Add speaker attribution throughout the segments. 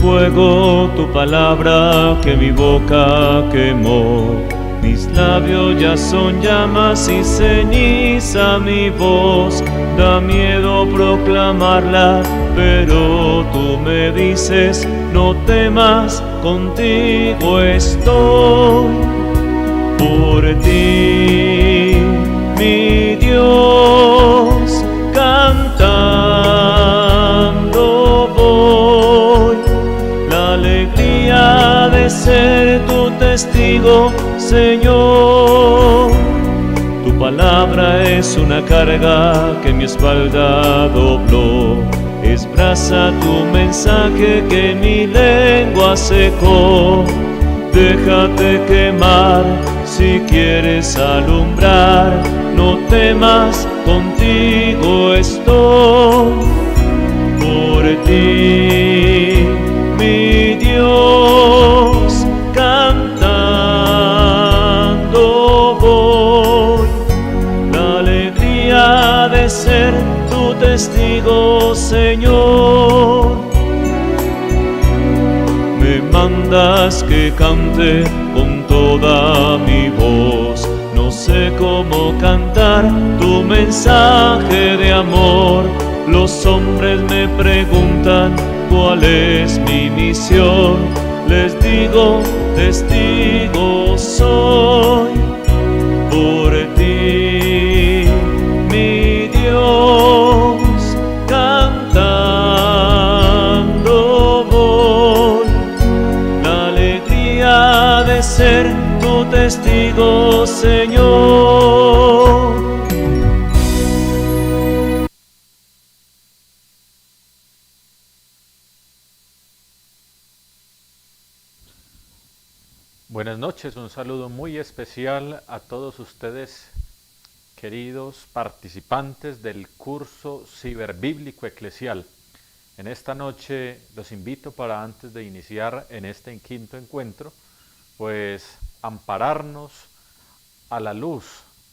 Speaker 1: fuego tu palabra que mi boca quemó. Mis labios ya son llamas y ceniza mi voz. Da miedo proclamarla, pero tú me dices, no temas, contigo estoy. Por ti, mi Dios, cantando voy. La alegría de ser tu testigo, Señor. Tu palabra es una carga que mi espalda dobló. Es brasa tu mensaje que mi lengua secó. Déjate quemar si quieres alumbrar. No temas, contigo estoy. Por ti, mi Dios, cantando voy. La alegría de ser tu testigo, Señor. Me mandas que cante con toda mi voz. No sé cómo cantar tu mensaje de amor. Los hombres me preguntan cuál es mi misión. Les digo, testigo soy. Por ti, mi Dios, cantando voy. La alegría de ser tu testigo, Señor.
Speaker 2: Buenas noches, un saludo muy especial a todos ustedes, queridos participantes del curso Ciberbíblico Eclesial. En esta noche los invito para, antes de iniciar en este quinto encuentro, pues ampararnos a la luz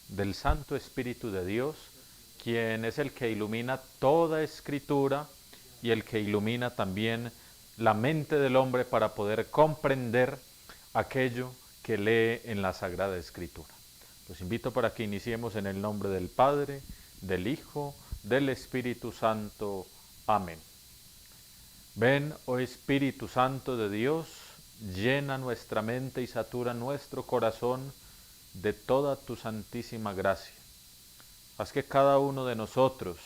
Speaker 2: del Santo Espíritu de Dios, quien es el que ilumina toda escritura y el que ilumina también la mente del hombre para poder comprender aquello que lee en la Sagrada Escritura. Los invito para que iniciemos en el nombre del Padre, del Hijo, del Espíritu Santo. Amén. Ven, oh Espíritu Santo de Dios, llena nuestra mente y satura nuestro corazón de toda tu santísima gracia. Haz que cada uno de nosotros,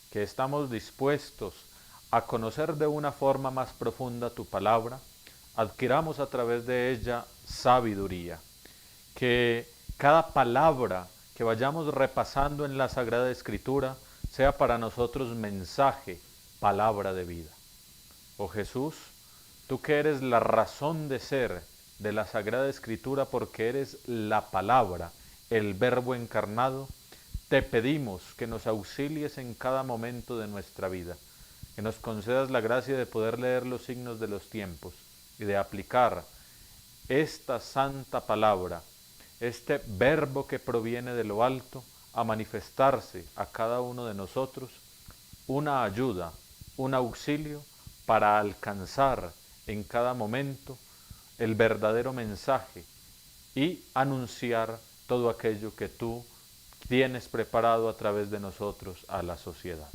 Speaker 2: que estamos dispuestos a conocer de una forma más profunda tu palabra, adquiramos a través de ella sabiduría. Que cada palabra que vayamos repasando en la Sagrada Escritura sea para nosotros mensaje, palabra de vida. Oh Jesús, tú que eres la razón de ser de la Sagrada Escritura porque eres la palabra, el Verbo encarnado, te pedimos que nos auxilies en cada momento de nuestra vida, que nos concedas la gracia de poder leer los signos de los tiempos y de aplicar esta santa palabra, este verbo que proviene de lo alto, a manifestarse a cada uno de nosotros una ayuda, un auxilio para alcanzar en cada momento el verdadero mensaje y anunciar todo aquello que tú tienes preparado a través de nosotros a la sociedad.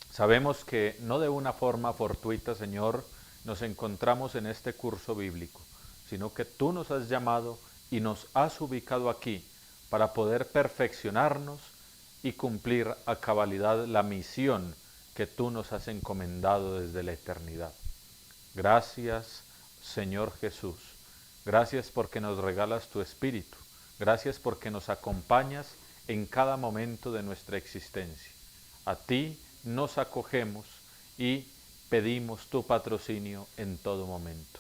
Speaker 2: Sabemos que no de una forma fortuita, Señor, nos encontramos en este curso bíblico, sino que tú nos has llamado y nos has ubicado aquí para poder perfeccionarnos y cumplir a cabalidad la misión que tú nos has encomendado desde la eternidad. Gracias, Señor Jesús. Gracias porque nos regalas tu Espíritu. Gracias porque nos acompañas en cada momento de nuestra existencia. A ti nos acogemos y pedimos tu patrocinio en todo momento.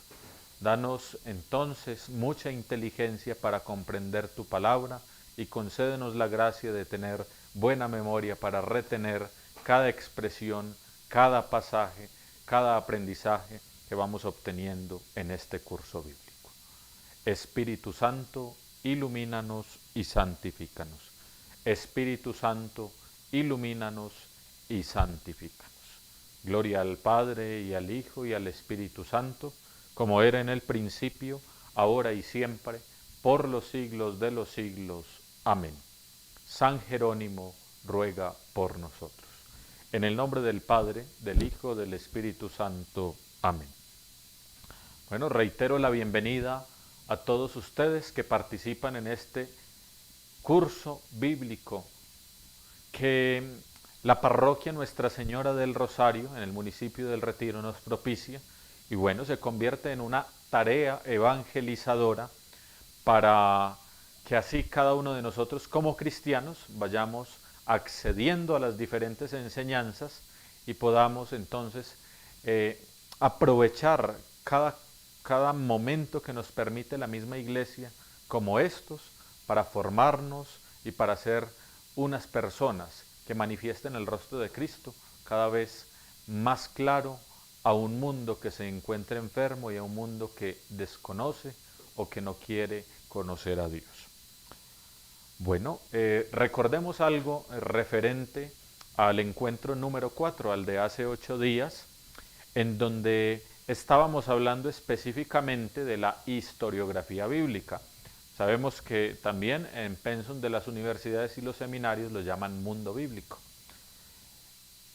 Speaker 2: Danos entonces mucha inteligencia para comprender tu palabra y concédenos la gracia de tener buena memoria para retener cada expresión, cada pasaje, cada aprendizaje que vamos obteniendo en este curso bíblico. Espíritu Santo, ilumínanos y santifícanos. Espíritu Santo, ilumínanos y santifícanos. Gloria al Padre, y al Hijo, y al Espíritu Santo, como era en el principio, ahora y siempre, por los siglos de los siglos. Amén. San Jerónimo ruega por nosotros. En el nombre del Padre, del Hijo, del Espíritu Santo. Amén. Bueno, reitero la bienvenida a todos ustedes que participan en este curso bíblico que la parroquia Nuestra Señora del Rosario en el municipio del Retiro nos propicia, y bueno, se convierte en una tarea evangelizadora para que así cada uno de nosotros como cristianos vayamos accediendo a las diferentes enseñanzas y podamos entonces aprovechar cada momento que nos permite la misma iglesia como estos para formarnos y para ser unas personas que manifiesten el rostro de Cristo cada vez más claro a un mundo que se encuentra enfermo y a un mundo que desconoce o que no quiere conocer a Dios. Bueno, recordemos algo referente al encuentro número 4, al de hace 8 días, en donde estábamos hablando específicamente de la historiografía bíblica. Sabemos que también en pensum de las universidades y los seminarios lo llaman mundo bíblico.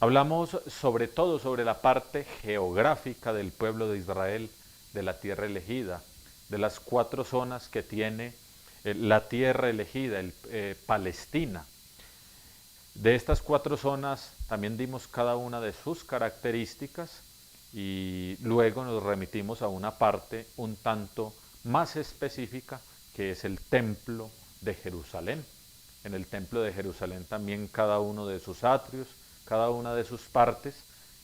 Speaker 2: Hablamos sobre todo sobre la parte geográfica del pueblo de Israel, de la tierra elegida, de las 4 zonas que tiene la tierra elegida, Palestina. De estas 4 zonas también dimos cada una de sus características y luego nos remitimos a una parte un tanto más específica, que es el templo de Jerusalén. En el templo de Jerusalén también cada uno de sus atrios, cada una de sus partes,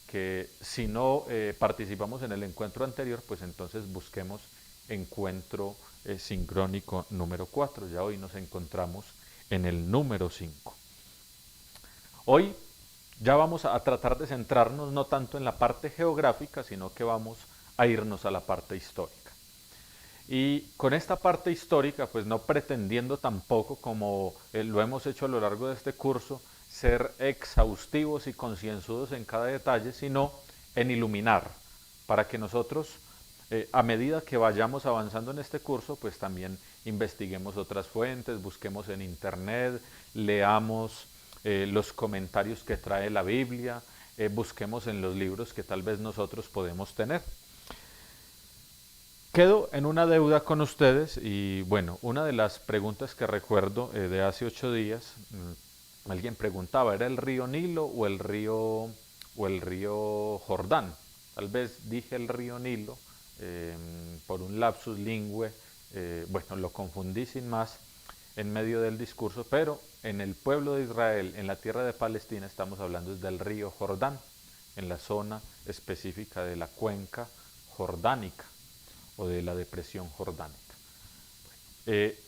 Speaker 2: que si no participamos en el encuentro anterior, pues entonces busquemos encuentro sincrónico número 4. Ya hoy nos encontramos en el número 5. Hoy ya vamos a tratar de centrarnos no tanto en la parte geográfica, sino que vamos a irnos a la parte histórica. Y con esta parte histórica, pues no pretendiendo tampoco, como lo hemos hecho a lo largo de este curso, ser exhaustivos y concienzudos en cada detalle, sino en iluminar, para que nosotros, a medida que vayamos avanzando en este curso, pues también investiguemos otras fuentes, busquemos en internet, leamos los comentarios que trae la Biblia, busquemos en los libros que tal vez nosotros podemos tener. Quedo en una deuda con ustedes y bueno, una de las preguntas que recuerdo de hace 8 días, alguien preguntaba, ¿era el río Nilo o el río Jordán? Tal vez dije el río Nilo por un lapsus lingüe, bueno, lo confundí sin más en medio del discurso, pero en el pueblo de Israel, en la tierra de Palestina, estamos hablando del río Jordán, en la zona específica de la cuenca jordánica o de la depresión jordánica.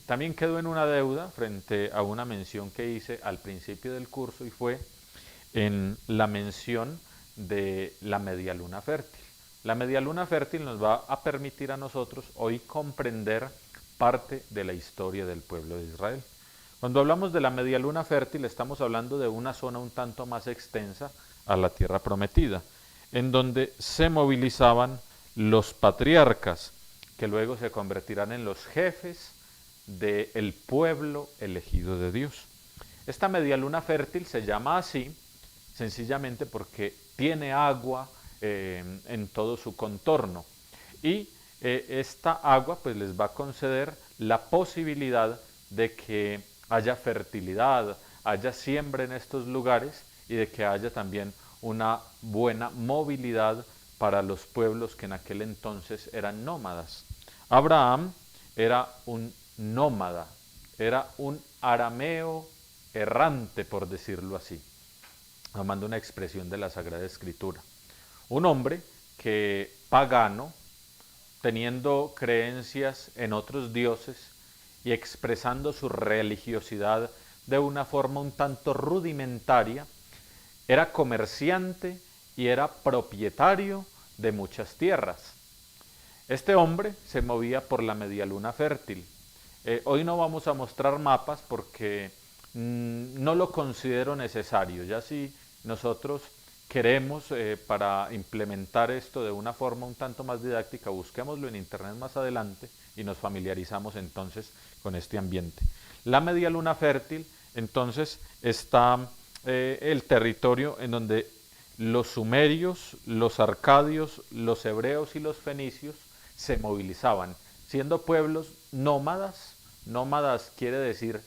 Speaker 2: También quedó en una deuda frente a una mención que hice al principio del curso y fue en la mención de la media luna fértil. La media luna fértil nos va a permitir a nosotros hoy comprender parte de la historia del pueblo de Israel. Cuando hablamos de la media luna fértil estamos hablando de una zona un tanto más extensa a la tierra prometida, en donde se movilizaban los patriarcas, que luego se convertirán en los jefes del pueblo elegido de Dios. Esta media luna fértil se llama así sencillamente porque tiene agua en todo su contorno y esta agua pues les va a conceder la posibilidad de que haya fertilidad, haya siembra en estos lugares y de que haya también una buena movilidad para los pueblos que en aquel entonces eran nómadas. Abraham era un nómada, era un arameo errante, por decirlo así, tomando una expresión de la Sagrada Escritura. Un hombre que pagano, teniendo creencias en otros dioses y expresando su religiosidad de una forma un tanto rudimentaria, era comerciante y era propietario de muchas tierras. Este hombre se movía por la media luna fértil. Hoy no vamos a mostrar mapas porque no lo considero necesario. Ya si nosotros queremos, para implementar esto de una forma un tanto más didáctica, busquémoslo en internet más adelante y nos familiarizamos entonces con este ambiente. La media luna fértil, entonces, está el territorio en donde los sumerios, los arcadios, los hebreos y los fenicios se movilizaban, siendo pueblos nómadas. Nómadas quiere decir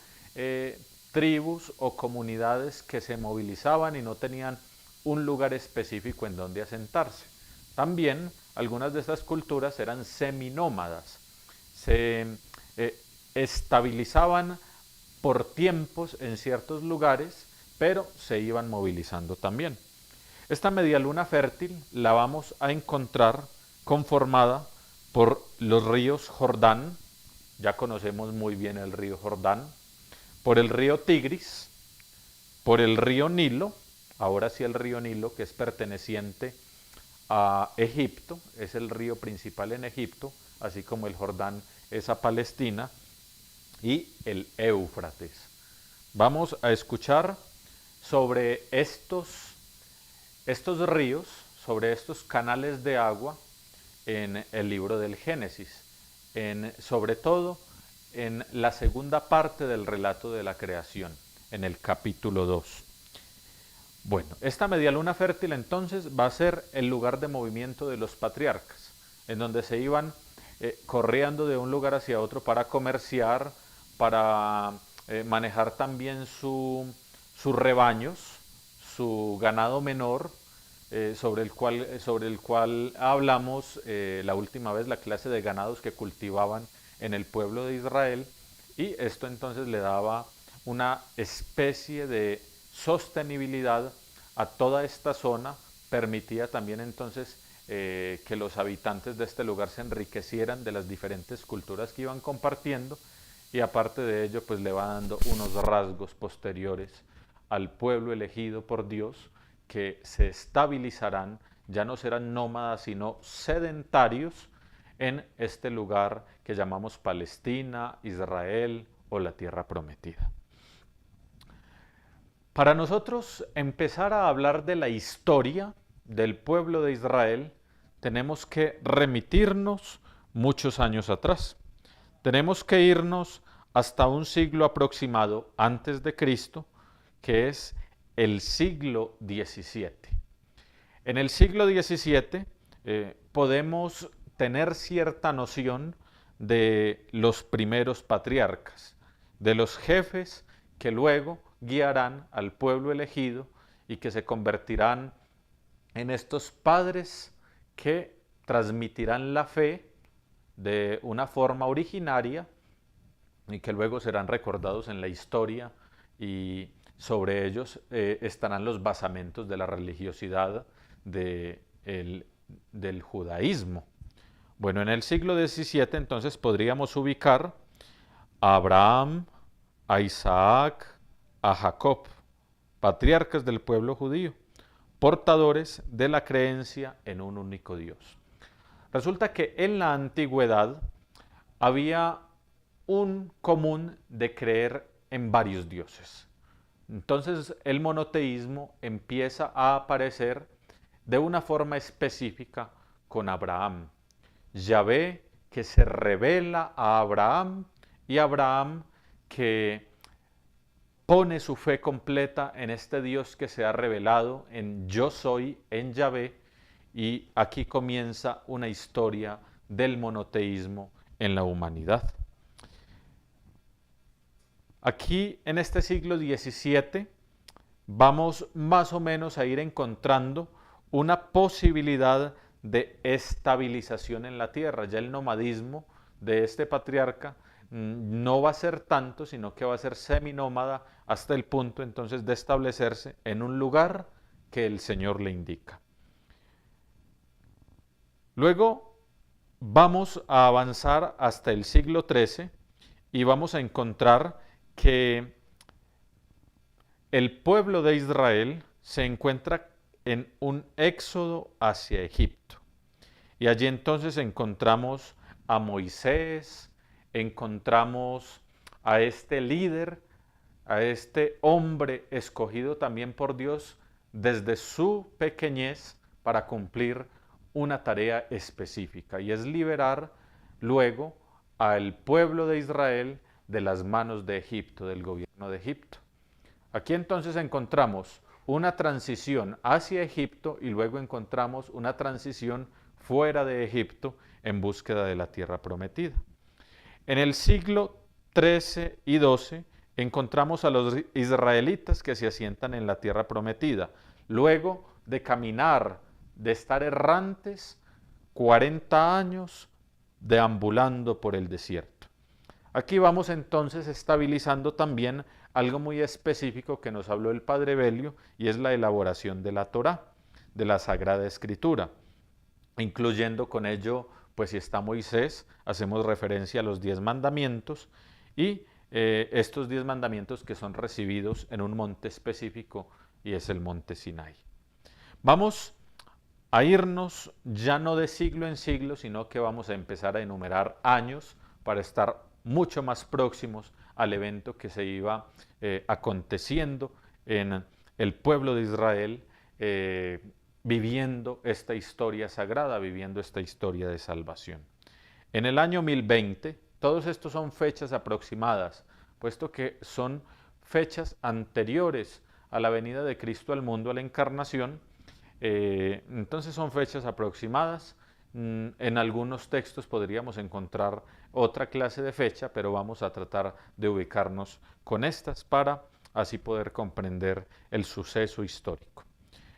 Speaker 2: tribus o comunidades que se movilizaban y no tenían un lugar específico en donde asentarse. También algunas de estas culturas eran seminómadas, se estabilizaban por tiempos en ciertos lugares, pero se iban movilizando también. Esta media luna fértil la vamos a encontrar conformada por los ríos Jordán, ya conocemos muy bien el río Jordán, por el río Tigris, por el río Nilo, ahora sí el río Nilo, que es perteneciente a Egipto, es el río principal en Egipto, así como el Jordán es a Palestina, y el Éufrates. Vamos a escuchar sobre estos ríos, sobre estos canales de agua en el libro del Génesis, sobre todo en la segunda parte del relato de la creación, en el capítulo 2. Bueno, esta media luna fértil entonces va a ser el lugar de movimiento de los patriarcas, en donde se iban corriendo de un lugar hacia otro para comerciar, para manejar también sus rebaños, su ganado menor, sobre el cual hablamos la última vez, la clase de ganados que cultivaban en el pueblo de Israel, y esto entonces le daba una especie de sostenibilidad a toda esta zona, permitía también entonces que los habitantes de este lugar se enriquecieran de las diferentes culturas que iban compartiendo, y aparte de ello pues le va dando unos rasgos posteriores al pueblo elegido por Dios, que se estabilizarán, ya no serán nómadas sino sedentarios en este lugar que llamamos Palestina, Israel o la tierra prometida. Para nosotros empezar a hablar de la historia del pueblo de Israel, tenemos que remitirnos muchos años atrás. Tenemos que irnos hasta un siglo aproximado antes de Cristo, que es el siglo XVII. En el siglo XVII podemos tener cierta noción de los primeros patriarcas, de los jefes que luego guiarán al pueblo elegido y que se convertirán en estos padres que transmitirán la fe de una forma originaria y que luego serán recordados en la historia, y sobre ellos estarán los basamentos de la religiosidad del judaísmo. Bueno, en el siglo XVII entonces podríamos ubicar a Abraham, a Isaac, a Jacob, patriarcas del pueblo judío, portadores de la creencia en un único Dios. Resulta que en la antigüedad había un común de creer en varios dioses. Entonces el monoteísmo empieza a aparecer de una forma específica con Abraham. Yahvé que se revela a Abraham, y Abraham que pone su fe completa en este Dios que se ha revelado, en Yo Soy, en Yahvé, y aquí comienza una historia del monoteísmo en la humanidad. Aquí en este siglo XVII vamos más o menos a ir encontrando una posibilidad de estabilización en la tierra. Ya el nomadismo de este patriarca no va a ser tanto, sino que va a ser seminómada hasta el punto entonces de establecerse en un lugar que el Señor le indica. Luego vamos a avanzar hasta el siglo XIII y vamos a encontrar que el pueblo de Israel se encuentra en un éxodo hacia Egipto. Y allí entonces encontramos a Moisés, encontramos a este líder, a este hombre escogido también por Dios desde su pequeñez para cumplir una tarea específica, y es liberar luego al pueblo de Israel de las manos de Egipto, del gobierno de Egipto. Aquí entonces encontramos una transición hacia Egipto y luego encontramos una transición fuera de Egipto en búsqueda de la tierra prometida. En el siglo XIII y XII encontramos a los israelitas que se asientan en la tierra prometida, luego de caminar, de estar errantes 40 años deambulando por el desierto. Aquí vamos entonces estabilizando también algo muy específico que nos habló el padre Belio, y es la elaboración de la Torá, de la Sagrada Escritura, incluyendo con ello, pues si está Moisés, hacemos referencia a los 10 mandamientos y estos 10 mandamientos que son recibidos en un monte específico, y es el monte Sinai. Vamos a irnos ya no de siglo en siglo, sino que vamos a empezar a enumerar años para estar mucho más próximos al evento que se iba aconteciendo en el pueblo de Israel, viviendo esta historia sagrada, viviendo esta historia de salvación. En el año 1020, todos estos son fechas aproximadas, puesto que son fechas anteriores a la venida de Cristo al mundo, a la encarnación. Entonces son fechas aproximadas. En algunos textos podríamos encontrar otra clase de fecha, pero vamos a tratar de ubicarnos con estas para así poder comprender el suceso histórico.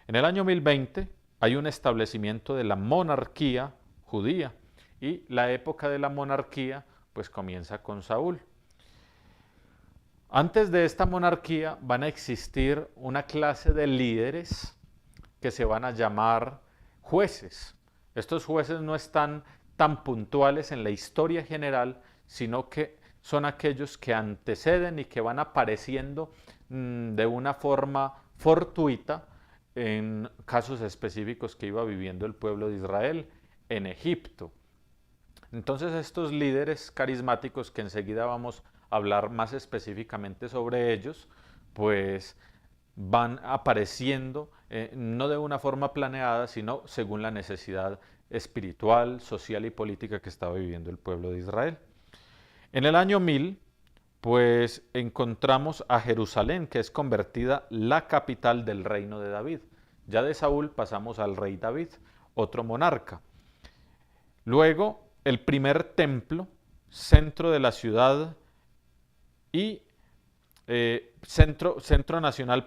Speaker 2: En el año 1020 hay un establecimiento de la monarquía judía, y la época de la monarquía pues comienza con Saúl. Antes de esta monarquía van a existir una clase de líderes que se van a llamar jueces. Estos jueces no están tan puntuales en la historia general, sino que son aquellos que anteceden y que van apareciendo de una forma fortuita en casos específicos que iba viviendo el pueblo de Israel en Egipto. Entonces estos líderes carismáticos, que enseguida vamos a hablar más específicamente sobre ellos, pues van apareciendo no de una forma planeada, sino según la necesidad espiritual, social y política que estaba viviendo el pueblo de Israel. En el año 1000, pues encontramos a Jerusalén, que es convertida la capital del reino de David. Ya de Saúl pasamos al rey David, otro monarca. Luego, el primer templo, centro de la ciudad y centro nacional,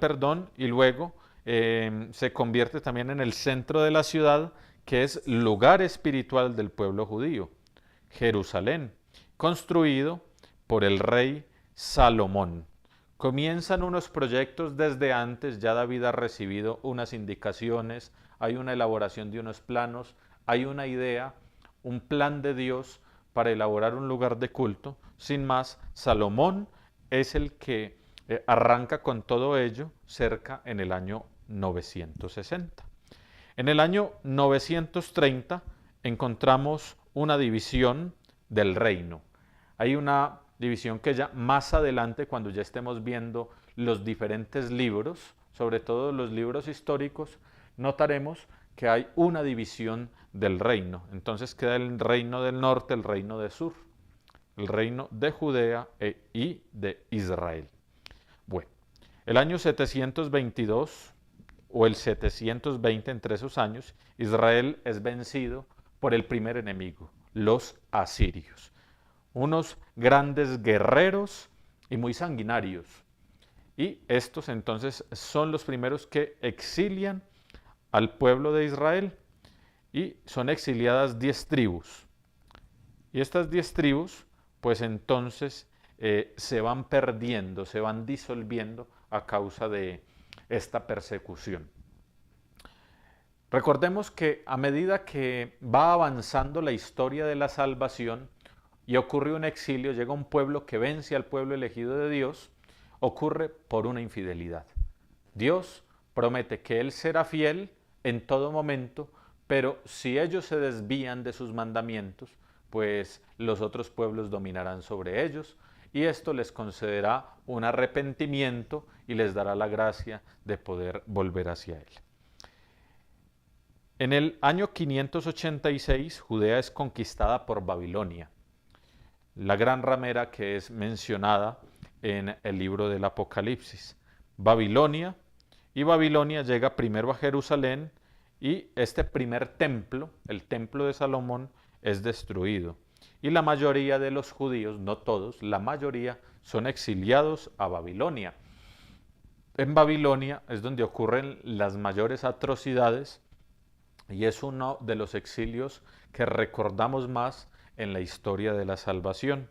Speaker 2: y luego se convierte también en el centro de la ciudad, que es lugar espiritual del pueblo judío, Jerusalén, construido por el rey Salomón. Comienzan unos proyectos desde antes, ya David ha recibido unas indicaciones, hay una elaboración de unos planos, hay una idea, un plan de Dios para elaborar un lugar de culto. Sin más, Salomón es el que arranca con todo ello cerca en el año 960. En el año 930 encontramos una división del reino. Hay una división que ya más adelante, cuando ya estemos viendo los diferentes libros, sobre todo los libros históricos, notaremos que hay una división del reino. Entonces queda el reino del norte, el reino del sur, el reino de Judea y de Israel. Bueno, el año 722 o el 720, entre esos años, Israel es vencido por el primer enemigo, los asirios. Unos grandes guerreros y muy sanguinarios. Y estos entonces son los primeros que exilian al pueblo de Israel, y son exiliadas 10 tribus. Y estas 10 tribus, pues entonces se van perdiendo, se van disolviendo a causa de esta persecución. Recordemos que a medida que va avanzando la historia de la salvación y ocurre un exilio, llega un pueblo que vence al pueblo elegido de Dios, ocurre por una infidelidad. Dios promete que Él será fiel en todo momento, pero si ellos se desvían de sus mandamientos, pues los otros pueblos dominarán sobre ellos y esto les concederá un arrepentimiento y les dará la gracia de poder volver hacia Él. En el año 586, Judea es conquistada por Babilonia, la gran ramera que es mencionada en el libro del Apocalipsis. Babilonia llega primero a Jerusalén y este primer templo, el templo de Salomón, es destruido. Y la mayoría de los judíos, no todos, la mayoría son exiliados a Babilonia. En Babilonia es donde ocurren las mayores atrocidades y es uno de los exilios que recordamos más en la historia de la salvación.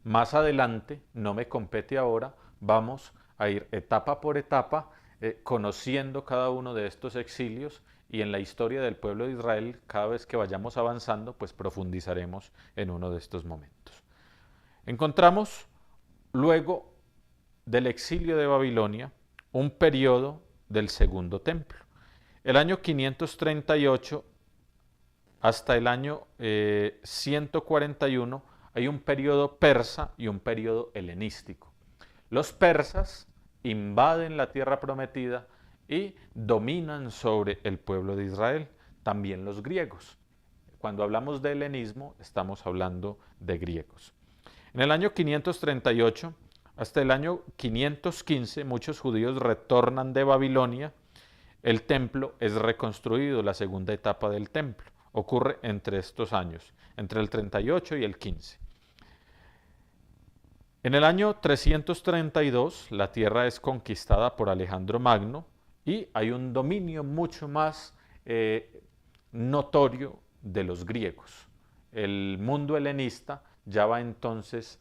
Speaker 2: Más adelante, no me compete ahora, vamos a ir etapa por etapa conociendo cada uno de estos exilios y en la historia del pueblo de Israel, cada vez que vayamos avanzando, pues profundizaremos en uno de estos momentos. Encontramos luego del exilio de Babilonia un periodo del segundo templo. El año 538 hasta el año 141 hay un periodo persa y un periodo helenístico. Los persas invaden la tierra prometida y dominan sobre el pueblo de Israel, también los griegos. Cuando hablamos de helenismo, estamos hablando de griegos. En el año 538 hasta el año 515, muchos judíos retornan de Babilonia. El templo es reconstruido, la segunda etapa del templo. Ocurre entre estos años, entre el 38 y el 15. En el año 332, la tierra es conquistada por Alejandro Magno y hay un dominio mucho más notorio de los griegos. El mundo helenista ya va entonces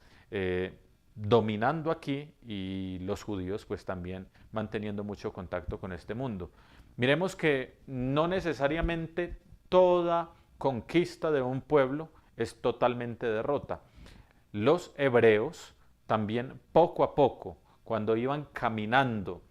Speaker 2: dominando aquí y los judíos pues también manteniendo mucho contacto con este mundo. Miremos que no necesariamente toda conquista de un pueblo es totalmente derrota. Los hebreos también poco a poco, cuando iban caminando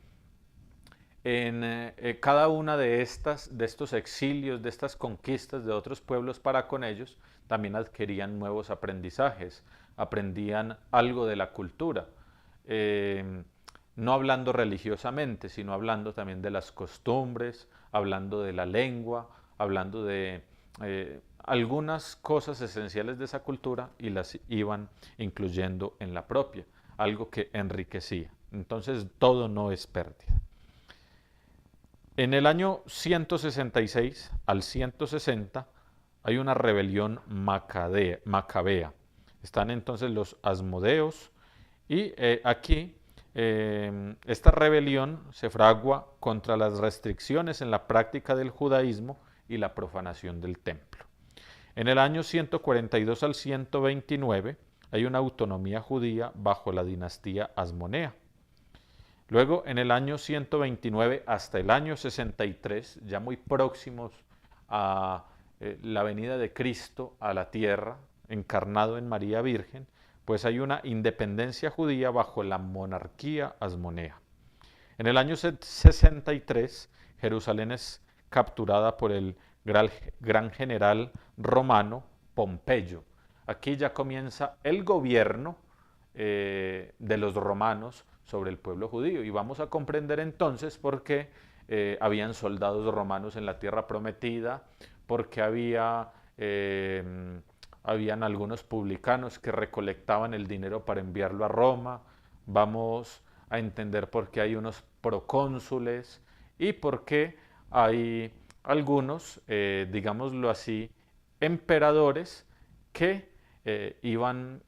Speaker 2: en cada una de estos exilios, de estas conquistas de otros pueblos para con ellos, también adquirían nuevos aprendizajes, aprendían algo de la cultura, no hablando religiosamente, sino hablando también de las costumbres, hablando de la lengua, hablando de algunas cosas esenciales de esa cultura y las iban incluyendo en la propia, algo que enriquecía. Entonces todo no es pérdida. En el año 166 al 160 hay una rebelión macabea. Están entonces los asmodeos y aquí esta rebelión se fragua contra las restricciones en la práctica del judaísmo y la profanación del templo. En el año 142 al 129 hay una autonomía judía bajo la dinastía asmonea. Luego, en el año 129 hasta el año 63, ya muy próximos a la venida de Cristo a la tierra, encarnado en María Virgen, pues hay una independencia judía bajo la monarquía asmonea. En el año 63, Jerusalén es capturada por el gran general romano Pompeyo. Aquí ya comienza el gobierno de los romanos sobre el pueblo judío y vamos a comprender entonces por qué habían soldados romanos en la tierra prometida, porque habían algunos publicanos que recolectaban el dinero para enviarlo a Roma. Vamos a entender por qué hay unos procónsules y por qué hay algunos, digámoslo así, emperadores que iban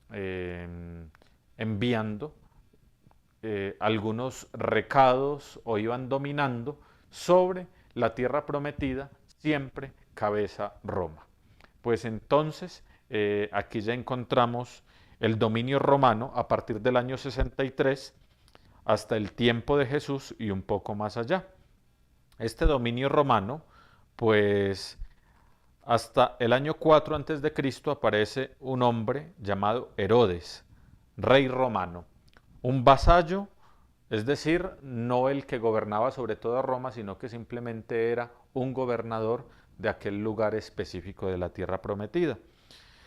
Speaker 2: enviando algunos recados o iban dominando sobre la tierra prometida, siempre cabeza Roma. Pues entonces aquí ya encontramos el dominio romano a partir del año 63 hasta el tiempo de Jesús y un poco más allá. Este dominio romano, pues hasta el año 4 a.C. aparece un hombre llamado Herodes, rey romano, un vasallo, es decir, no el que gobernaba sobre toda Roma, sino que simplemente era un gobernador de aquel lugar específico de la tierra prometida.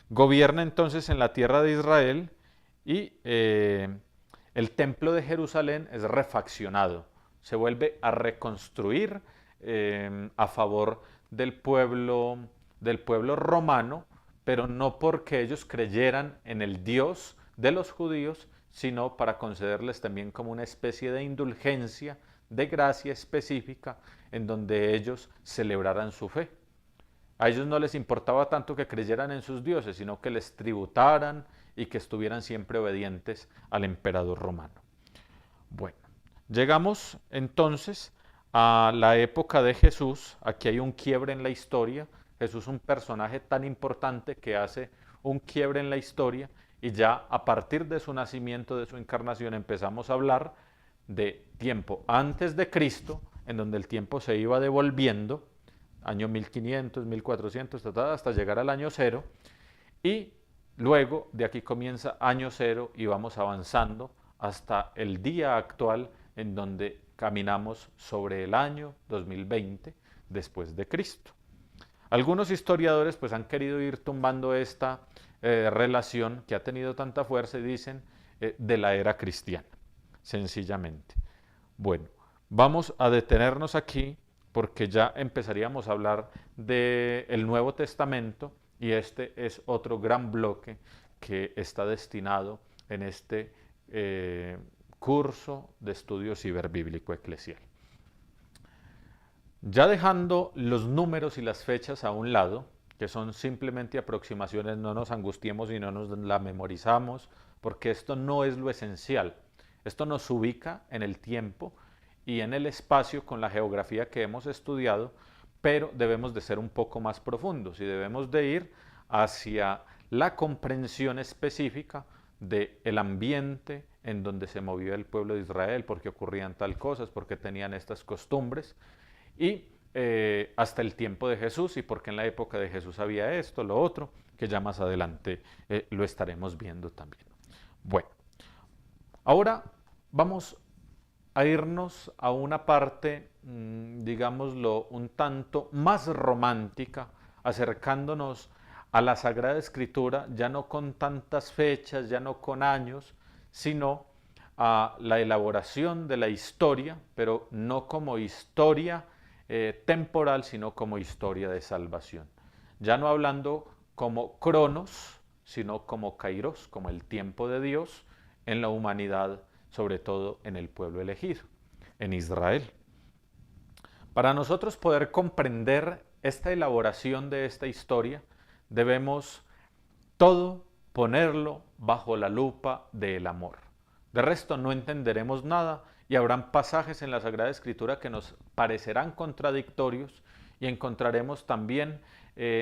Speaker 2: Gobierna entonces en la tierra de Israel y el templo de Jerusalén es refaccionado, se vuelve a reconstruir a favor del pueblo romano, pero no porque ellos creyeran en el Dios de los judíos, sino para concederles también como una especie de indulgencia, de gracia específica, en donde ellos celebraran su fe. A ellos no les importaba tanto que creyeran en sus dioses, sino que les tributaran y que estuvieran siempre obedientes al emperador romano. Bueno, llegamos entonces a la época de Jesús. Aquí hay un quiebre en la historia. Jesús es un personaje tan importante que hace un quiebre en la historia, y ya a partir de su nacimiento, de su encarnación, empezamos a hablar de tiempo antes de Cristo, en donde el tiempo se iba devolviendo, año 1500, 1400, hasta llegar al año cero, y luego de aquí comienza año cero y vamos avanzando hasta el día actual, en donde caminamos sobre el año 2020 después de Cristo. Algunos historiadores pues han querido ir tumbando esta relación que ha tenido tanta fuerza y dicen de la era cristiana, sencillamente. Bueno, vamos a detenernos aquí porque ya empezaríamos a hablar del Nuevo Testamento, y este es otro gran bloque que está destinado en este curso de estudio ciberbíblico eclesial. Ya dejando los números y las fechas a un lado, que son simplemente aproximaciones, no nos angustiemos y no nos la memorizamos, porque esto no es lo esencial. Esto nos ubica en el tiempo y en el espacio con la geografía que hemos estudiado, pero debemos de ser un poco más profundos y debemos de ir hacia la comprensión específica del ambiente en donde se movió el pueblo de Israel, por qué ocurrían tal cosas, por qué tenían estas costumbres, y hasta el tiempo de Jesús, y porque en la época de Jesús había esto, lo otro, que ya más adelante lo estaremos viendo también. Bueno, ahora vamos a irnos a una parte, digámoslo, un tanto más romántica, acercándonos a la Sagrada Escritura, ya no con tantas fechas, ya no con años, sino a la elaboración de la historia, pero no como historia temporal, sino como historia de salvación. Ya no hablando como cronos, sino como kairos, como el tiempo de Dios en la humanidad, sobre todo en el pueblo elegido, en Israel. Para nosotros poder comprender esta elaboración de esta historia, debemos todo ponerlo bajo la lupa del amor. De resto no entenderemos nada, y habrán pasajes en la Sagrada Escritura que nos parecerán contradictorios, y encontraremos también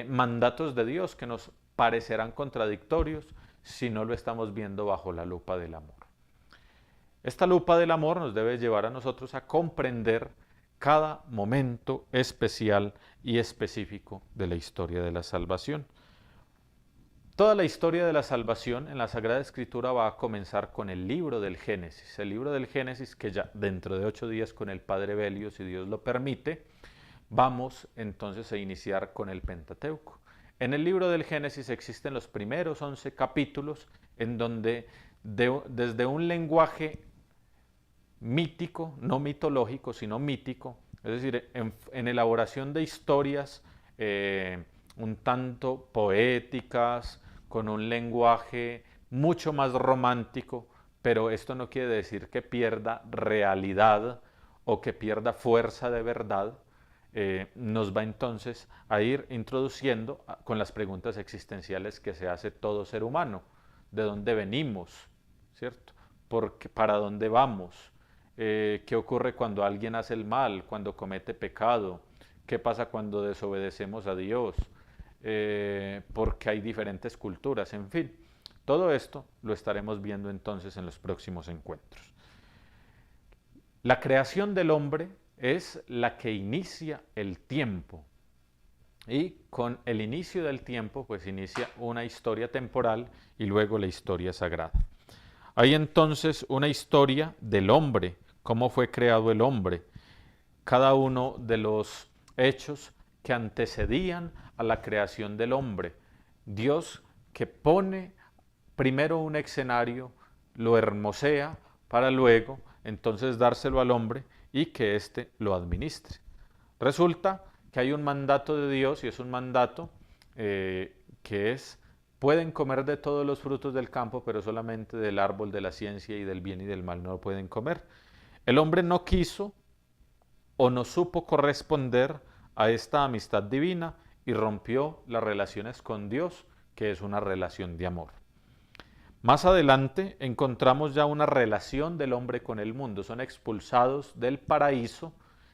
Speaker 2: mandatos de Dios que nos parecerán contradictorios si no lo estamos viendo bajo la lupa del amor. Esta lupa del amor nos debe llevar a nosotros a comprender cada momento especial y específico de la historia de la salvación. Toda la historia de la salvación en la Sagrada Escritura va a comenzar con el libro del Génesis. El libro del Génesis, que ya dentro de 8 días con el Padre Belio, si Dios lo permite, vamos entonces a iniciar con el Pentateuco. En el libro del Génesis existen los primeros 11 capítulos en donde desde un lenguaje mítico, no mitológico, sino mítico, es decir, en elaboración de historias un tanto poéticas, con un lenguaje mucho más romántico, pero esto no quiere decir que pierda realidad o que pierda fuerza de verdad. Nos va entonces a ir introduciendo con las preguntas existenciales que se hace todo ser humano. ¿De dónde venimos? ¿Cierto? ¿Para dónde vamos? ¿Qué ocurre cuando alguien hace el mal, cuando comete pecado? ¿Qué pasa cuando desobedecemos a Dios? Porque hay diferentes culturas, en fin. Todo esto lo estaremos viendo entonces en los próximos encuentros. La creación del hombre es la que inicia el tiempo, y con el inicio del tiempo pues inicia una historia temporal y luego la historia sagrada. Hay entonces una historia del hombre, cómo fue creado el hombre, cada uno de los hechos que antecedían a la creación del hombre. Dios que pone primero un escenario, lo hermosea para luego entonces dárselo al hombre y que éste lo administre. Resulta que hay un mandato de Dios y es un mandato que es: pueden comer de todos los frutos del campo, pero solamente del árbol de la ciencia y del bien y del mal no lo pueden comer. El hombre no quiso o no supo corresponder a esta amistad divina y rompió las relaciones con Dios, que es una relación de amor. Más adelante encontramos ya una relación del hombre con el mundo. Son expulsados del paraíso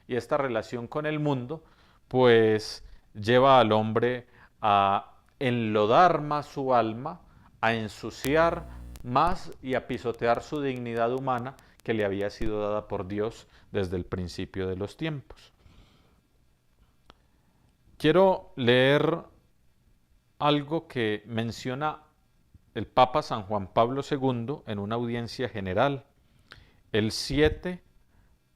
Speaker 2: y esta relación con el mundo pues lleva al hombre a enlodar más su alma, a ensuciar más y a pisotear su dignidad humana que le había sido dada por Dios desde el principio de los tiempos. Quiero leer algo que menciona el Papa San Juan Pablo II en una audiencia general el 7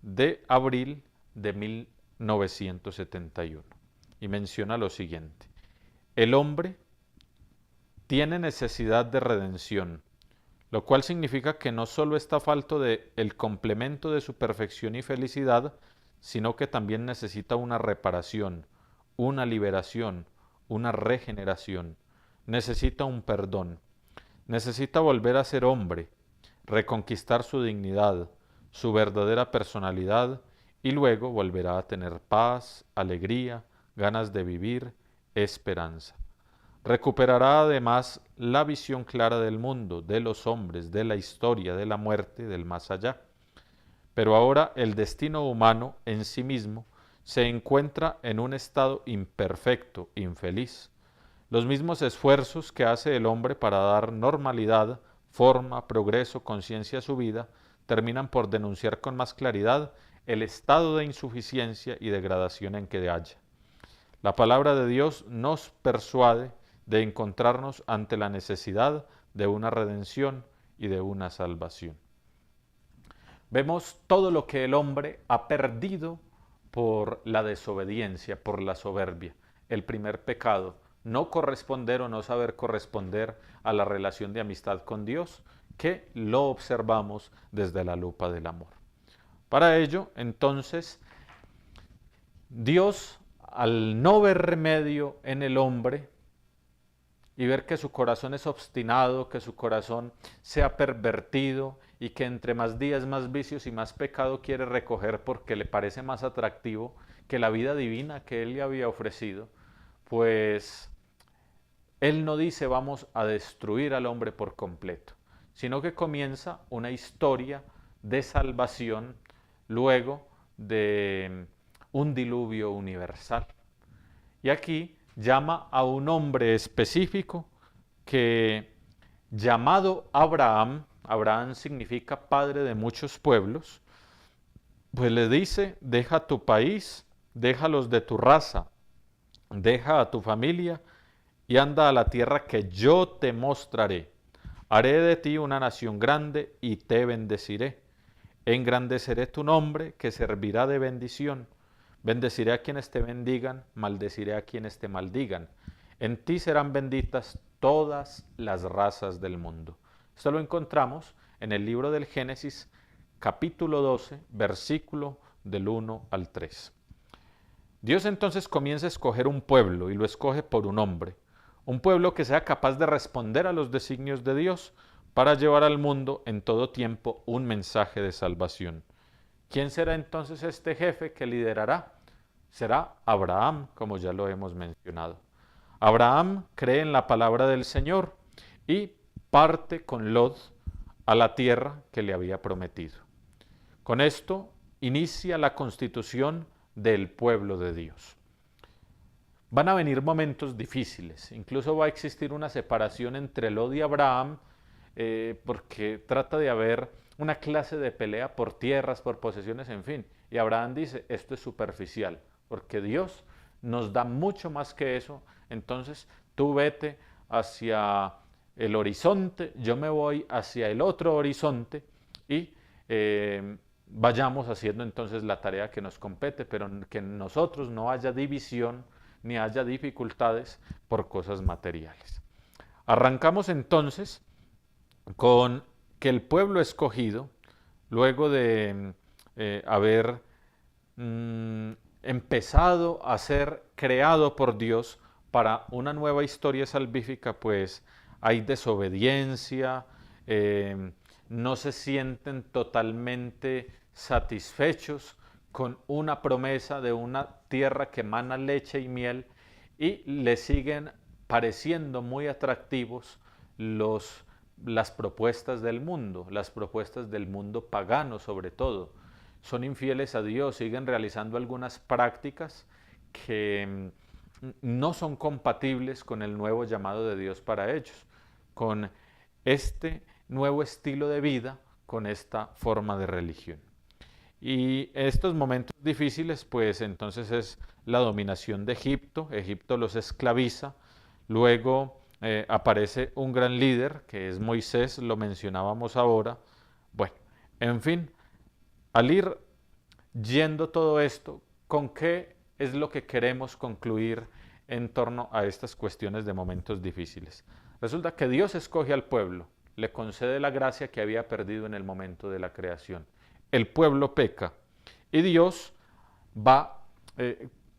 Speaker 2: de abril de 1971 y menciona lo siguiente: el hombre tiene necesidad de redención, lo cual significa que no solo está falto de el complemento de su perfección y felicidad, sino que también necesita una reparación, una liberación, una regeneración, necesita un perdón. Necesita volver a ser hombre, reconquistar su dignidad, su verdadera personalidad y luego volverá a tener paz, alegría, ganas de vivir, esperanza. Recuperará además la visión clara del mundo, de los hombres, de la historia, de la muerte, del más allá. Pero ahora el destino humano en sí mismo se encuentra en un estado imperfecto, infeliz. Los mismos esfuerzos que hace el hombre para dar normalidad, forma, progreso, conciencia a su vida, terminan por denunciar con más claridad el estado de insuficiencia y degradación en que halla. La palabra de Dios nos persuade de encontrarnos ante la necesidad de una redención y de una salvación. Vemos todo lo que el hombre ha perdido por la desobediencia, por la soberbia. El primer pecado: no corresponder o no saber corresponder a la relación de amistad con Dios, que lo observamos desde la lupa del amor. Para ello, entonces, Dios, al no ver remedio en el hombre y ver que su corazón es obstinado, que su corazón se ha pervertido y que entre más días más vicios y más pecado quiere recoger porque le parece más atractivo que la vida divina que Él le había ofrecido, pues Él no dice vamos a destruir al hombre por completo, sino que comienza una historia de salvación luego de un diluvio universal. Y aquí llama a un hombre específico que, llamado Abraham, Abraham significa padre de muchos pueblos, pues le dice: deja tu país, deja los de tu raza, deja a tu familia y anda a la tierra que yo te mostraré. Haré de ti una nación grande y te bendeciré. Engrandeceré tu nombre, que servirá de bendición. Bendeciré a quienes te bendigan, maldeciré a quienes te maldigan. En ti serán benditas todas las razas del mundo. Esto lo encontramos en el libro del Génesis, capítulo 12, versículo del 1 al 3. Dios entonces comienza a escoger un pueblo y lo escoge por un hombre. Un pueblo que sea capaz de responder a los designios de Dios para llevar al mundo en todo tiempo un mensaje de salvación. ¿Quién será entonces este jefe que liderará? Será Abraham, como ya lo hemos mencionado. Abraham cree en la palabra del Señor y parte con Lot a la tierra que le había prometido. Con esto inicia la constitución del pueblo de Dios. Van a venir momentos difíciles, incluso va a existir una separación entre Lot y Abraham, porque trata de haber una clase de pelea por tierras, por posesiones, en fin. Y Abraham dice: esto es superficial, porque Dios nos da mucho más que eso. Entonces tú vete hacia el horizonte, yo me voy hacia el otro horizonte y vayamos haciendo entonces la tarea que nos compete, pero que en nosotros no haya división ni haya dificultades por cosas materiales. Arrancamos entonces con que el pueblo escogido, luego de haber empezado a ser creado por Dios para una nueva historia salvífica, pues hay desobediencia, no se sienten totalmente satisfechos con una promesa de una tierra que emana leche y miel, y le siguen pareciendo muy atractivos las propuestas del mundo, las propuestas del mundo pagano sobre todo. Son infieles a Dios, siguen realizando algunas prácticas que no son compatibles con el nuevo llamado de Dios para ellos, con este nuevo estilo de vida, con esta forma de religión. Y estos momentos difíciles, pues entonces es la dominación de Egipto. Egipto los esclaviza. Luego aparece un gran líder, que es Moisés, lo mencionábamos ahora. Bueno, en fin, al ir yendo todo esto, ¿con qué es lo que queremos concluir en torno a estas cuestiones de momentos difíciles? Resulta que Dios escoge al pueblo, le concede la gracia que había perdido en el momento de la creación. El pueblo peca y Dios va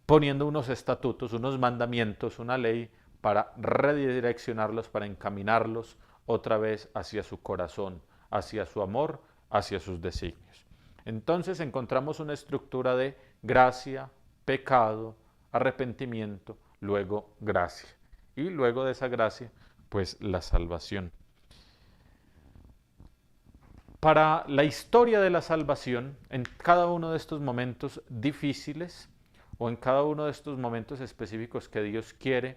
Speaker 2: poniendo unos estatutos, unos mandamientos, una ley para redireccionarlos, para encaminarlos otra vez hacia su corazón, hacia su amor, hacia sus designios. Entonces encontramos una estructura de gracia, pecado, arrepentimiento, luego gracia. Y luego de esa gracia, pues la salvación. Para la historia de la salvación, en cada uno de estos momentos difíciles o en cada uno de estos momentos específicos que Dios quiere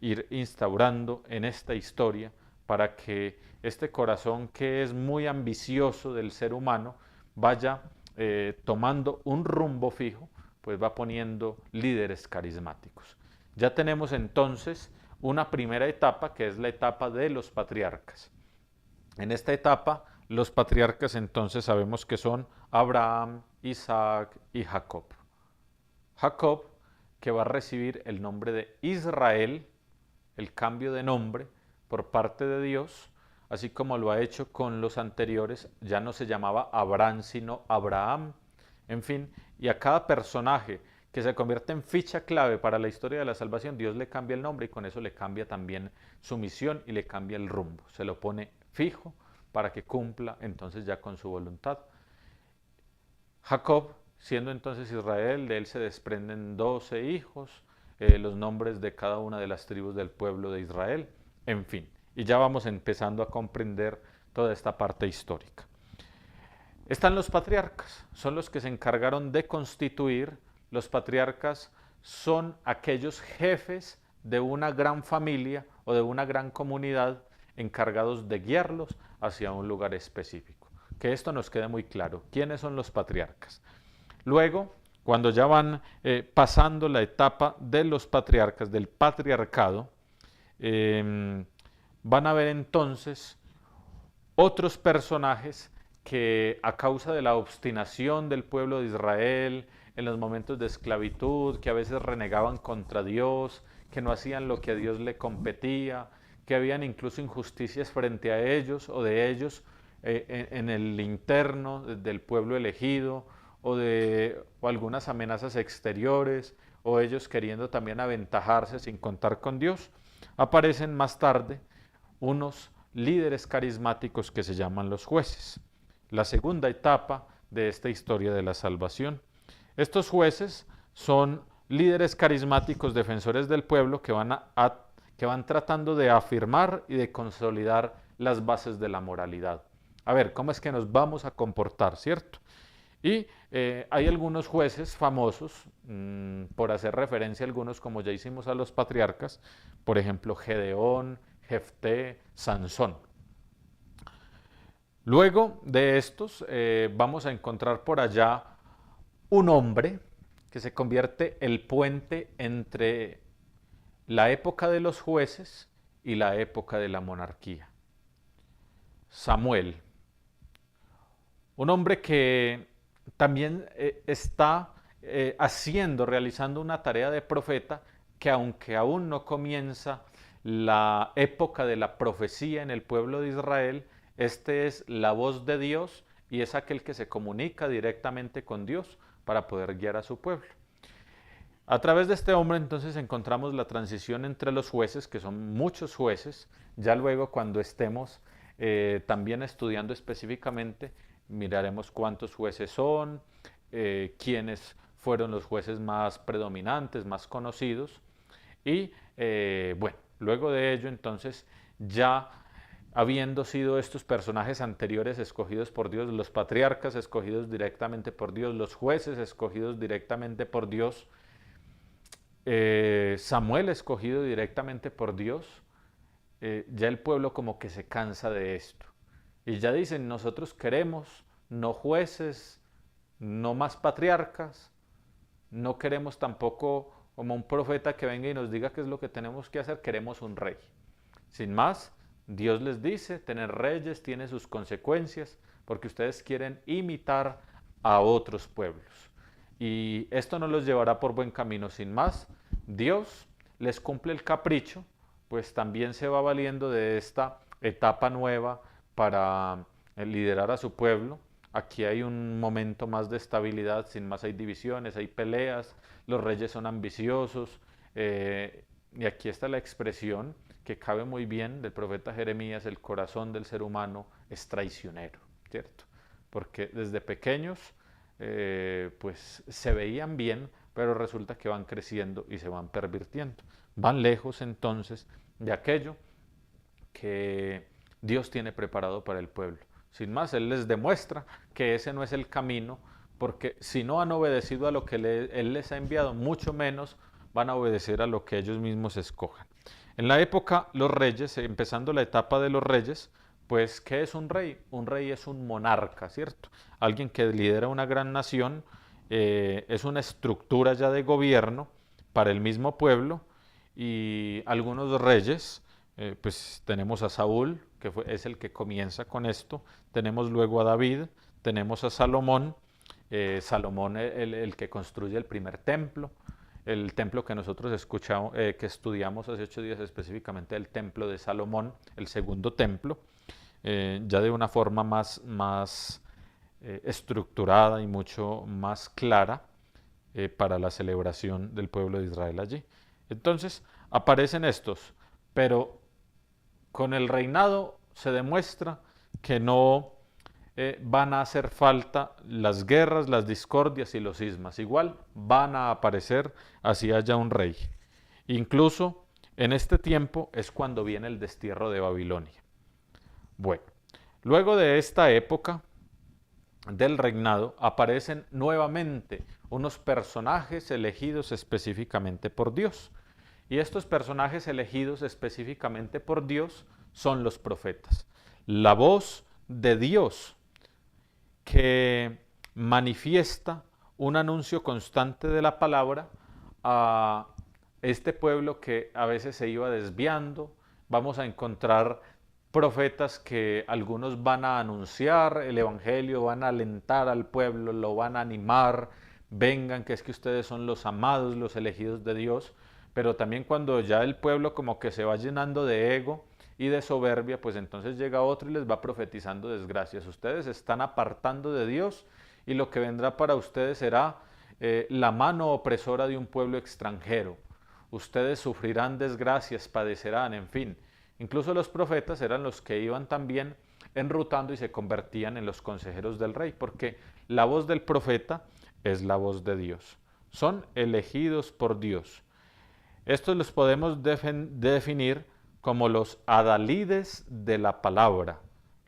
Speaker 2: ir instaurando en esta historia, para que este corazón que es muy ambicioso del ser humano vaya tomando un rumbo fijo, pues va poniendo líderes carismáticos. Ya tenemos entonces una primera etapa, que es la etapa de los patriarcas. En esta etapa, los patriarcas entonces sabemos que son Abraham, Isaac y Jacob. Jacob, que va a recibir el nombre de Israel, el cambio de nombre por parte de Dios, así como lo ha hecho con los anteriores, ya no se llamaba Abraham, sino Abraham. En fin, y a cada personaje que se convierte en ficha clave para la historia de la salvación, Dios le cambia el nombre y con eso le cambia también su misión y le cambia el rumbo. Se lo pone fijo para que cumpla entonces ya con su voluntad. Jacob, siendo entonces Israel, de él se desprenden 12 hijos, los nombres de cada una de las tribus del pueblo de Israel, en fin. Y ya vamos empezando a comprender toda esta parte histórica. Están los patriarcas, son los que se encargaron de constituir. Los patriarcas son aquellos jefes de una gran familia o de una gran comunidad encargados de guiarlos hacia un lugar específico. Que esto nos quede muy claro. ¿Quiénes son los patriarcas? Luego, cuando ya van pasando la etapa de los patriarcas, del patriarcado, van a ver entonces otros personajes que a causa de la obstinación del pueblo de Israel en los momentos de esclavitud, que a veces renegaban contra Dios, que no hacían lo que a Dios le competía, que habían incluso injusticias frente a ellos o de ellos en el interno del pueblo elegido, o algunas amenazas exteriores, o ellos queriendo también aventajarse sin contar con Dios, aparecen más tarde unos líderes carismáticos que se llaman los jueces. La segunda etapa de esta historia de la salvación. Estos jueces son líderes carismáticos, defensores del pueblo, que van tratando de afirmar y de consolidar las bases de la moralidad. A ver, ¿cómo es que nos vamos a comportar, cierto? Y hay algunos jueces famosos, por hacer referencia a algunos, como ya hicimos a los patriarcas, por ejemplo, Gedeón, Jefté, Sansón. Luego de estos vamos a encontrar por allá un hombre que se convierte el puente entre la época de los jueces y la época de la monarquía. Samuel, un hombre que también está realizando una tarea de profeta, que aunque aún no comienza la época de la profecía en el pueblo de Israel, este es la voz de Dios y es aquel que se comunica directamente con Dios para poder guiar a su pueblo. A través de este hombre entonces encontramos la transición entre los jueces, que son muchos jueces. Ya luego cuando estemos también estudiando específicamente, miraremos cuántos jueces son, quiénes fueron los jueces más predominantes, más conocidos. Y bueno, luego de ello entonces ya habiendo sido estos personajes anteriores escogidos por Dios, los patriarcas escogidos directamente por Dios, los jueces escogidos directamente por Dios, Samuel escogido directamente por Dios, ya el pueblo como que se cansa de esto. Y ya dicen, nosotros queremos no jueces, no más patriarcas, no queremos tampoco como un profeta que venga y nos diga qué es lo que tenemos que hacer, queremos un rey. Sin más, Dios les dice, tener reyes tiene sus consecuencias, porque ustedes quieren imitar a otros pueblos. Y esto no los llevará por buen camino. Sin más, Dios les cumple el capricho, pues también se va valiendo de esta etapa nueva para liderar a su pueblo. Aquí hay un momento más de estabilidad, sin más hay divisiones, hay peleas, los reyes son ambiciosos, y aquí está la expresión que cabe muy bien del profeta Jeremías: el corazón del ser humano es traicionero, ¿cierto? Porque desde pequeños pues se veían bien, pero resulta que van creciendo y se van pervirtiendo. Van lejos entonces de aquello que Dios tiene preparado para el pueblo. Sin más, Él les demuestra que ese no es el camino, porque si no han obedecido a lo que Él les ha enviado, mucho menos van a obedecer a lo que ellos mismos escojan. En la época, los reyes, empezando la etapa de los reyes, pues, ¿qué es un rey? Un rey es un monarca, ¿cierto? Alguien que lidera una gran nación, es una estructura ya de gobierno para el mismo pueblo, y algunos reyes, pues tenemos a Saúl, que es el que comienza con esto, tenemos luego a David, tenemos a Salomón, Salomón el que construye el primer templo, el templo que nosotros escuchamos, que estudiamos hace 8 días específicamente, el templo de Salomón, el segundo templo, ya de una forma más estructurada y mucho más clara para la celebración del pueblo de Israel allí. Entonces aparecen estos, pero con el reinado se demuestra que no van a hacer falta las guerras, las discordias y los cismas. Igual van a aparecer así haya un rey. Incluso en este tiempo es cuando viene el destierro de Babilonia. Bueno, luego de esta época del reinado aparecen nuevamente unos personajes elegidos específicamente por Dios. Y estos personajes elegidos específicamente por Dios son los profetas. La voz de Dios que manifiesta un anuncio constante de la palabra a este pueblo que a veces se iba desviando. Vamos a encontrar profetas que algunos van a anunciar el evangelio, van a alentar al pueblo, lo van a animar, vengan que es que ustedes son los amados, los elegidos de Dios. Pero también cuando ya el pueblo como que se va llenando de ego y de soberbia, pues entonces llega otro y les va profetizando desgracias. Ustedes se están apartando de Dios y lo que vendrá para ustedes será la mano opresora de un pueblo extranjero. Ustedes sufrirán desgracias, padecerán, en fin. Incluso los profetas eran los que iban también enrutando y se convertían en los consejeros del rey, porque la voz del profeta es la voz de Dios. Son elegidos por Dios. Estos los podemos definir como los adalides de la palabra,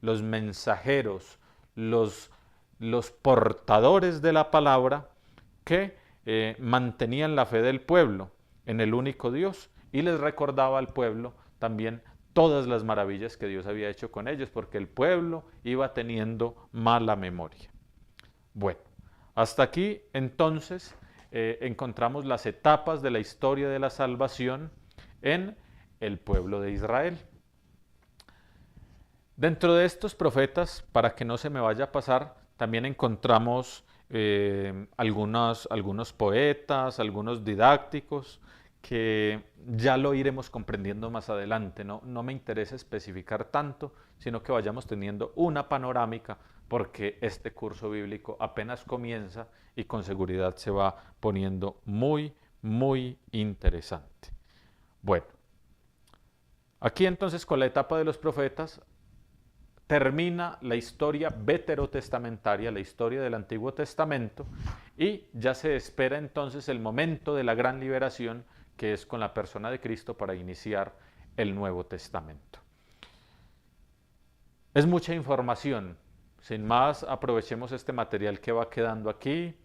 Speaker 2: los mensajeros, los portadores de la palabra que mantenían la fe del pueblo en el único Dios y les recordaba al pueblo también todas las maravillas que Dios había hecho con ellos, porque el pueblo iba teniendo mala memoria. Bueno, hasta aquí entonces encontramos las etapas de la historia de la salvación en el pueblo de Israel. Dentro de estos profetas, para que no se me vaya a pasar, también encontramos algunos poetas, algunos didácticos, que ya lo iremos comprendiendo más adelante. No me interesa especificar tanto, sino que vayamos teniendo una panorámica, porque este curso bíblico apenas comienza y con seguridad se va poniendo muy, muy interesante. Bueno, aquí entonces con la etapa de los profetas termina la historia veterotestamentaria, la historia del Antiguo Testamento, y ya se espera entonces el momento de la gran liberación, que es con la persona de Cristo, para iniciar el Nuevo Testamento. Es mucha información. Sin más, aprovechemos este material que va quedando aquí.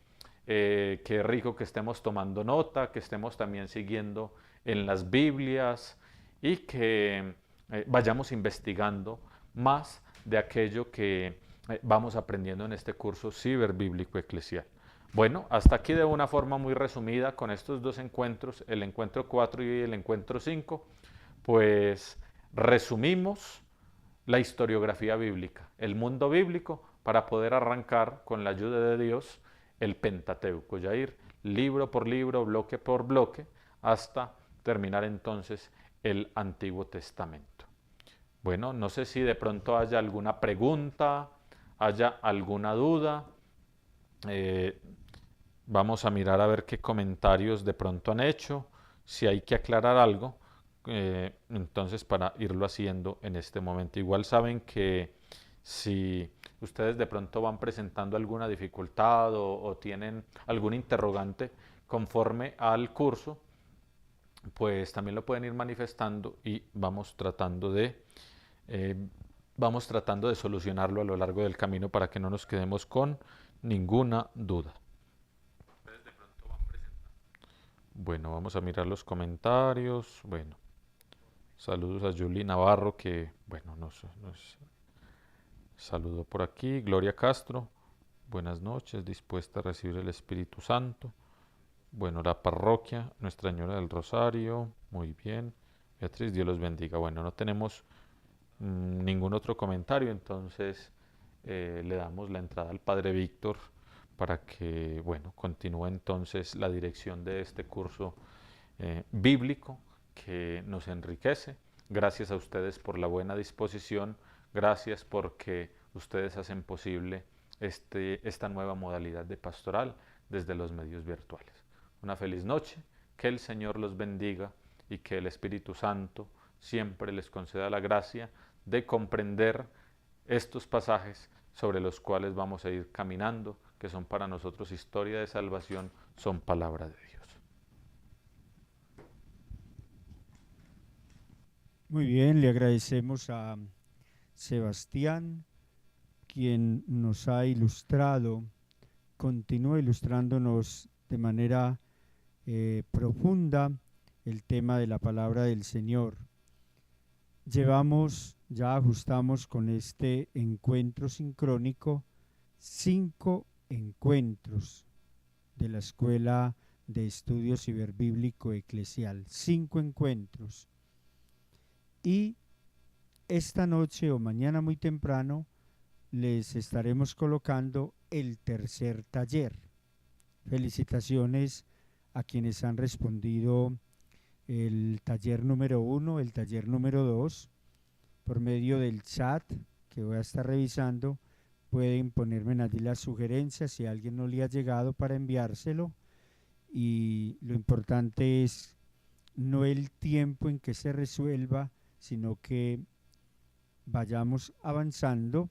Speaker 2: Qué rico que estemos tomando nota, que estemos también siguiendo en las Biblias y que vayamos investigando más de aquello que vamos aprendiendo en este curso ciberbíblico eclesial. Bueno, hasta aquí de una forma muy resumida con estos dos encuentros, el encuentro 4 y el encuentro 5, pues resumimos la historiografía bíblica, el mundo bíblico, para poder arrancar con la ayuda de Dios el Pentateuco, ya ir libro por libro, bloque por bloque, hasta terminar entonces el Antiguo Testamento. Bueno, no sé si de pronto haya alguna pregunta, haya alguna duda. Vamos a mirar a ver qué comentarios de pronto han hecho, si hay que aclarar algo, entonces para irlo haciendo en este momento. Igual saben que si ustedes de pronto van presentando alguna dificultad o tienen algún interrogante conforme al curso, pues también lo pueden ir manifestando y vamos tratando de solucionarlo a lo largo del camino para que no nos quedemos con ninguna duda. Bueno, vamos a mirar los comentarios. Bueno, saludos a Julie Navarro, que, bueno, nos saludó por aquí. Gloria Castro, buenas noches, dispuesta a recibir el Espíritu Santo. Bueno, la parroquia, Nuestra Señora del Rosario, muy bien. Beatriz, Dios los bendiga. Bueno, no tenemos ningún otro comentario, entonces le damos la entrada al Padre Víctor para que, bueno, continúe entonces la dirección de este curso bíblico que nos enriquece. Gracias a ustedes por la buena disposición, gracias porque ustedes hacen posible esta nueva modalidad de pastoral desde los medios virtuales. Una feliz noche, que el Señor los bendiga y que el Espíritu Santo siempre les conceda la gracia de comprender estos pasajes sobre los cuales vamos a ir caminando, que son para nosotros historia de salvación, son palabra de Dios.
Speaker 3: Muy bien, le agradecemos a Sebastián, quien nos ha ilustrado, continúa ilustrándonos de manera profunda el tema de la palabra del Señor. Ya ajustamos con este encuentro sincrónico 5 encuentros de la Escuela de Estudio Ciberbíblico Eclesial, 5 encuentros. Y esta noche o mañana muy temprano les estaremos colocando el tercer taller. Felicitaciones a quienes han respondido el taller número 1, el taller número 2, por medio del chat que voy a estar revisando. Pueden ponerme allí las sugerencias si a alguien no le ha llegado para enviárselo, y lo importante es no el tiempo en que se resuelva, sino que vayamos avanzando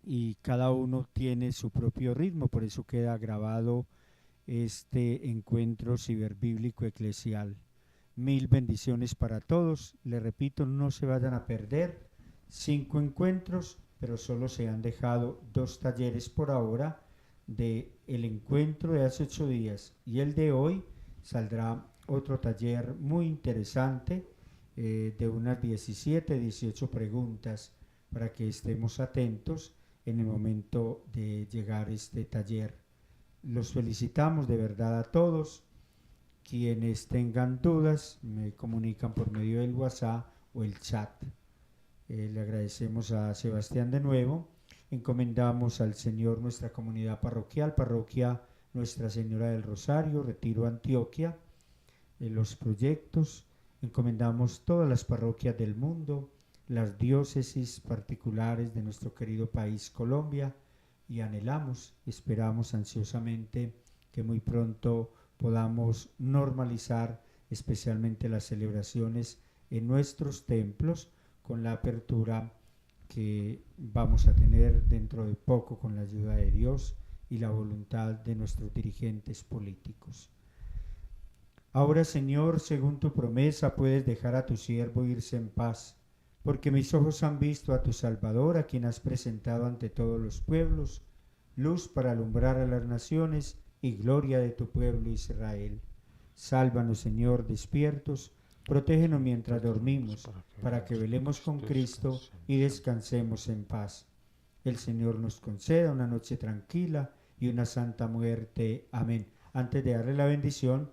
Speaker 3: y cada uno tiene su propio ritmo. Por eso queda grabado este encuentro ciberbíblico eclesial. Mil bendiciones para todos. Le repito, no se vayan a perder 5 encuentros, pero solo se han dejado 2 talleres por ahora. De el encuentro de hace 8 días y el de hoy saldrá otro taller muy interesante, de unas 17, 18 preguntas, para que estemos atentos en el momento de llegar a este taller. Los felicitamos de verdad a todos. Quienes tengan dudas me comunican por medio del WhatsApp o el chat. Le agradecemos a Sebastián de nuevo. Encomendamos al Señor nuestra comunidad parroquial, Parroquia Nuestra Señora del Rosario, Retiro Antioquia. los proyectos, encomendamos todas las parroquias del mundo, las diócesis particulares de nuestro querido país Colombia, y anhelamos, esperamos ansiosamente que muy pronto podamos normalizar especialmente las celebraciones en nuestros templos con la apertura que vamos a tener dentro de poco con la ayuda de Dios y la voluntad de nuestros dirigentes políticos. Ahora, Señor, según tu promesa, puedes dejar a tu siervo irse en paz, porque mis ojos han visto a tu Salvador, a quien has presentado ante todos los pueblos, luz para alumbrar a las naciones y gloria de tu pueblo Israel. Sálvanos, Señor, despiertos, protégenos mientras dormimos, para que velemos con Cristo y descansemos en paz. El Señor nos conceda una noche tranquila y una santa muerte. Amén. Antes de darle la bendición,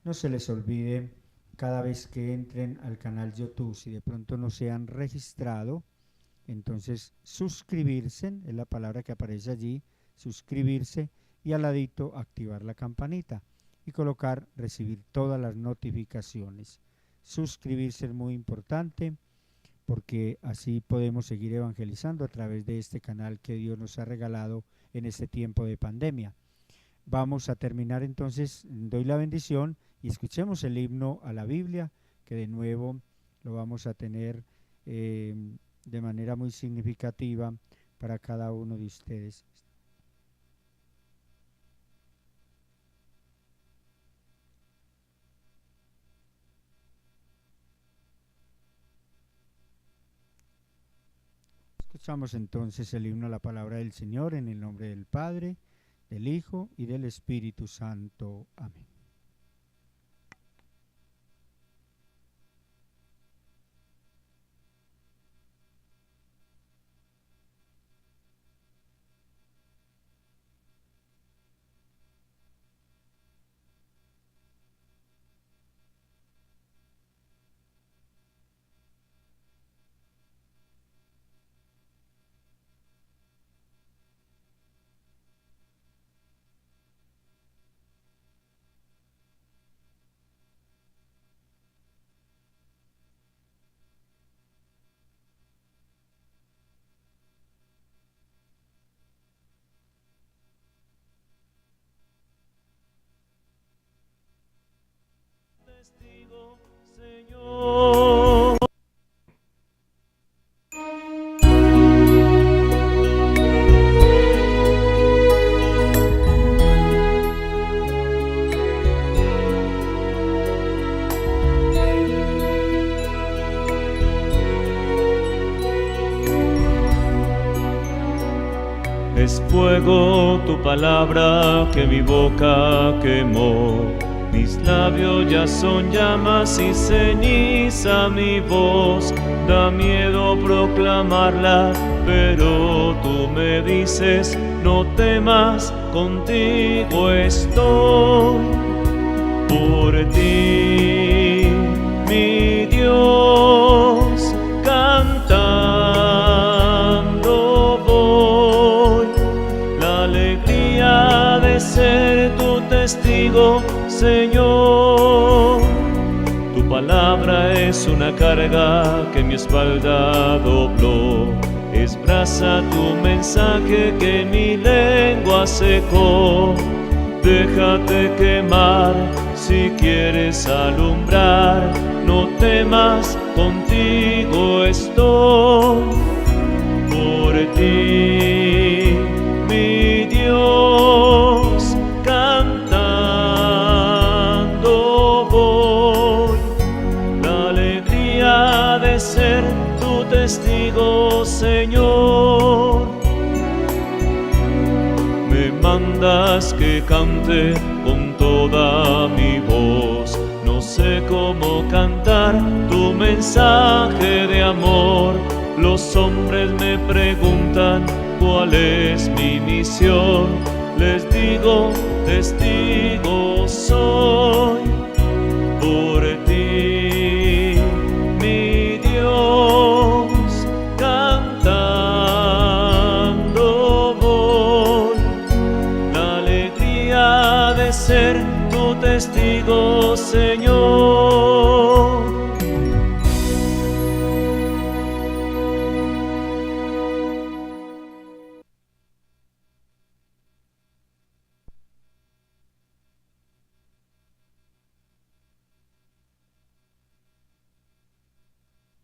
Speaker 3: no se les olvide, cada vez que entren al canal YouTube, si de pronto no se han registrado, entonces suscribirse, es la palabra que aparece allí, suscribirse, y al ladito activar la campanita y colocar recibir todas las notificaciones. Suscribirse es muy importante porque así podemos seguir evangelizando a través de este canal que Dios nos ha regalado en este tiempo de pandemia. Vamos a terminar entonces, doy la bendición y escuchemos el himno a la Biblia, que de nuevo lo vamos a tener de manera muy significativa para cada uno de ustedes. Escuchamos entonces el himno a la palabra del Señor en el nombre del Padre, del Hijo y del Espíritu Santo. Amén.
Speaker 1: Testigo, Señor. Es fuego tu palabra que mi boca quemó. Mis labios ya son llamas y ceniza mi voz. Da miedo proclamarla, pero tú me dices, no temas, contigo estoy. Por ti, mi Dios, cantando voy. La alegría de ser tu testigo, Señor, tu palabra es una carga que mi espalda dobló. Es brasa tu mensaje que mi lengua secó. Déjate quemar si quieres alumbrar. No temas, contigo estoy. Por ti, mi Dios, ser tu testigo, Señor. Me mandas que cante con toda mi voz. No sé cómo cantar tu mensaje de amor. Los hombres me preguntan cuál es mi misión. Les digo, testigo soy. Por ti, mi Dios, cantando voy. La alegría de ser tu testigo testigo, Señor.